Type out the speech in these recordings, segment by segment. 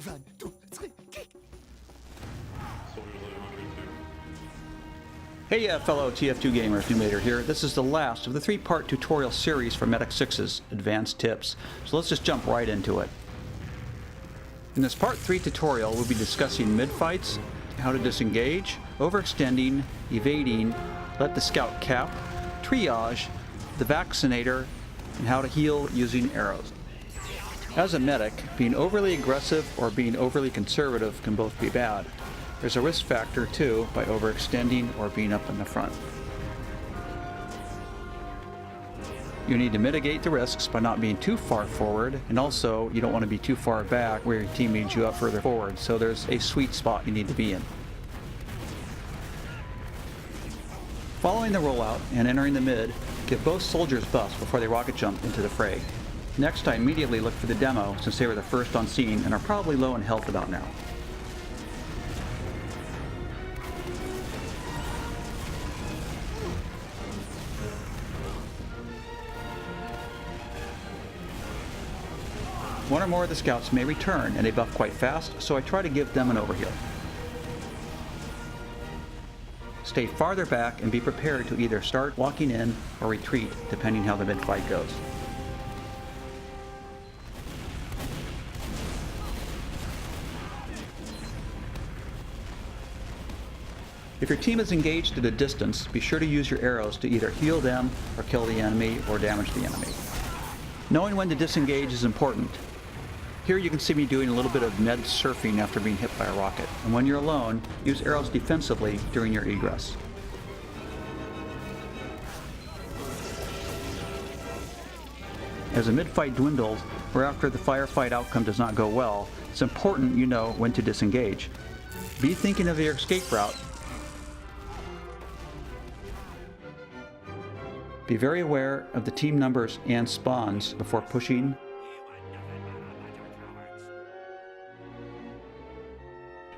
1, 2, 3, kick! Hey fellow TF2 gamers, Noobinator here. This is the last of the 3-part tutorial series for Medic 6's Advanced Tips, so let's just jump right into it. In this Part 3 tutorial, we'll be discussing mid-fights, how to disengage, overextending, evading, let the scout cap, triage, the vaccinator, and how to heal using arrows. As a medic, being overly aggressive or being overly conservative can both be bad. There's a risk factor too by overextending or being up in the front. You need to mitigate the risks by not being too far forward, and also you don't want to be too far back where your team needs you up further forward, so there's a sweet spot you need to be in. Following the rollout and entering the mid, give both soldiers buffs before they rocket jump into the fray. Next, I immediately look for the demo since they were the first on scene and are probably low in health about now. One or more of the scouts may return and they buff quite fast, so I try to give them an overheal. Stay farther back and be prepared to either start walking in or retreat depending how the mid-fight goes. If your team is engaged at a distance, be sure to use your arrows to either heal them or kill the enemy or damage the enemy. Knowing when to disengage is important. Here you can see me doing a little bit of med surfing after being hit by a rocket, and when you're alone, use arrows defensively during your egress. As the mid-fight dwindles, or after the firefight outcome does not go well, it's important you know when to disengage. Be thinking of your escape route. Be very aware of the team numbers and spawns before pushing.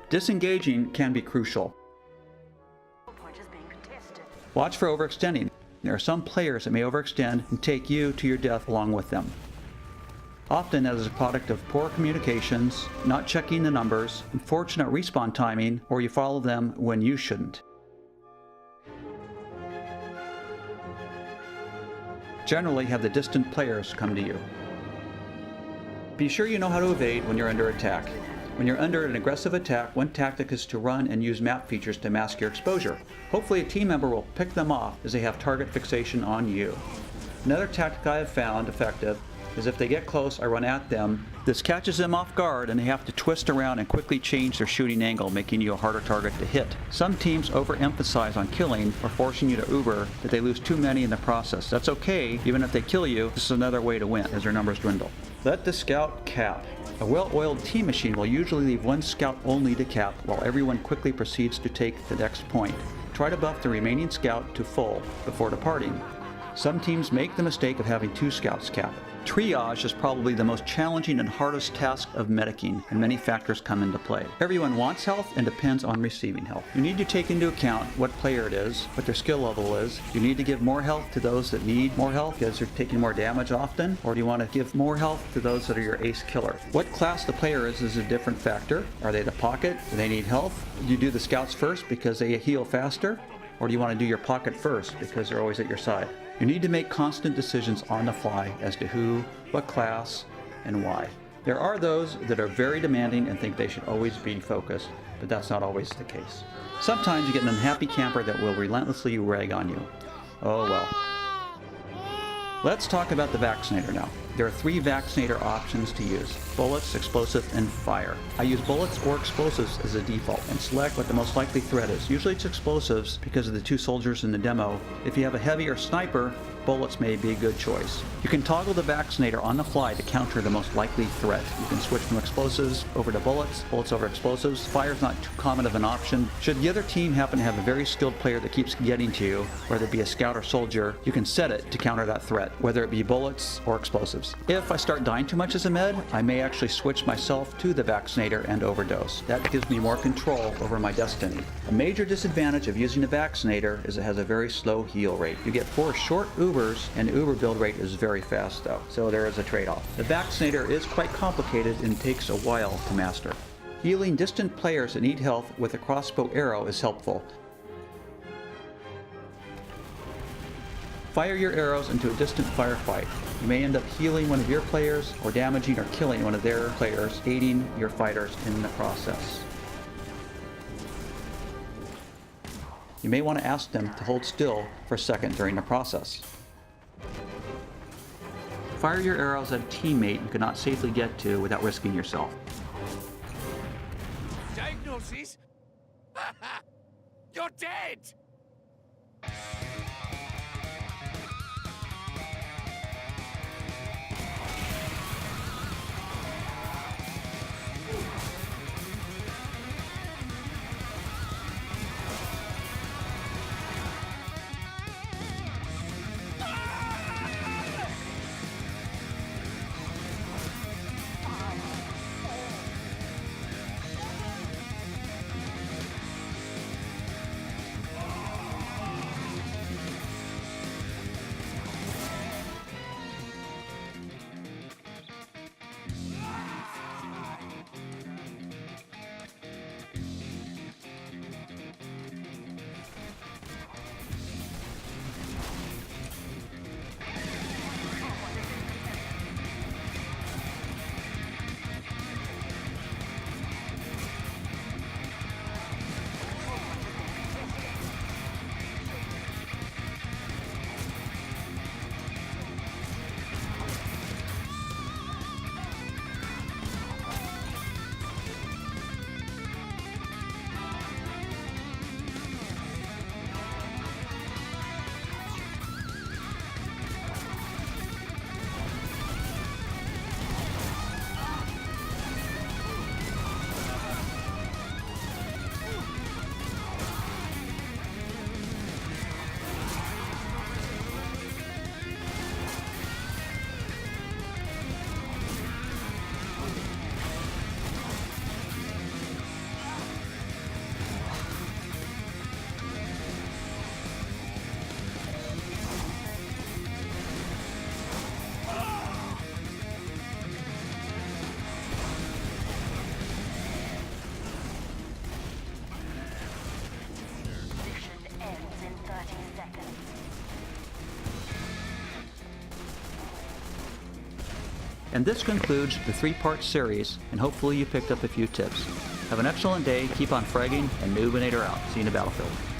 Disengaging can be crucial. Watch for overextending. There are some players that may overextend and take you to your death along with them. Often that is a product of poor communications, not checking the numbers, unfortunate respawn timing, or you follow them when you shouldn't. Generally have the distant players come to you. Be sure you know how to evade when you're under attack. When you're under an aggressive attack, one tactic is to run and use map features to mask your exposure. Hopefully a team member will pick them off as they have target fixation on you. Another tactic I have found effective is if they get close, I run at them. This catches them off guard and they have to twist around and quickly change their shooting angle, making you a harder target to hit. Some teams overemphasize on killing or forcing you to uber that they lose too many in the process. That's okay, even if they kill you, this is another way to win as their numbers dwindle. Let the scout cap. A well-oiled team machine will usually leave one scout only to cap while everyone quickly proceeds to take the next point. Try to buff the remaining scout to full before departing. Some teams make the mistake of having 2 scouts cap. Triage is probably the most challenging and hardest task of medicing, and many factors come into play. Everyone wants health and depends on receiving health. You need to take into account what player it is, what their skill level is. You need to give more health to those that need more health because they're taking more damage often, or do you want to give more health to those that are your ace killer? What class the player is a different factor. Are they the pocket? Do they need health? Do you do the scouts first because they heal faster? Or do you want to do your pocket first because they're always at your side? You need to make constant decisions on the fly as to who, what class, and why. There are those that are very demanding and think they should always be focused, but that's not always the case. Sometimes you get an unhappy camper that will relentlessly rag on you. Oh well. Let's talk about the vaccinator now. There are 3 vaccinator options to use: bullets, explosive, and fire. I use bullets or explosives as a default and select what the most likely threat is. Usually it's explosives because of the 2 soldiers in the demo. If you have a heavy or sniper, bullets may be a good choice. You can toggle the vaccinator on the fly to counter the most likely threat. You can switch from explosives over to bullets, bullets over explosives. Fire's not too common of an option. Should the other team happen to have a very skilled player that keeps getting to you, whether it be a scout or soldier, you can set it to counter that threat, whether it be bullets or explosives. If I start dying too much as a med, I may actually switch myself to the vaccinator and overdose. That gives me more control over my destiny. A major disadvantage of using the vaccinator is it has a very slow heal rate. You get 4 short Ubers, and the Uber build rate is very fast though, so there is a trade-off. The Vaccinator is quite complicated and takes a while to master. Healing distant players that need health with a crossbow arrow is helpful. Fire your arrows into a distant firefight. You may end up healing one of your players or damaging or killing one of their players, aiding your fighters in the process. You may want to ask them to hold still for a second during the process. Fire your arrows at a teammate you cannot safely get to without risking yourself. Diagnosis? You're dead! And this concludes the 3-part series, and hopefully you picked up a few tips. Have an excellent day, keep on fragging, and Noobinator out. See you in the battlefield.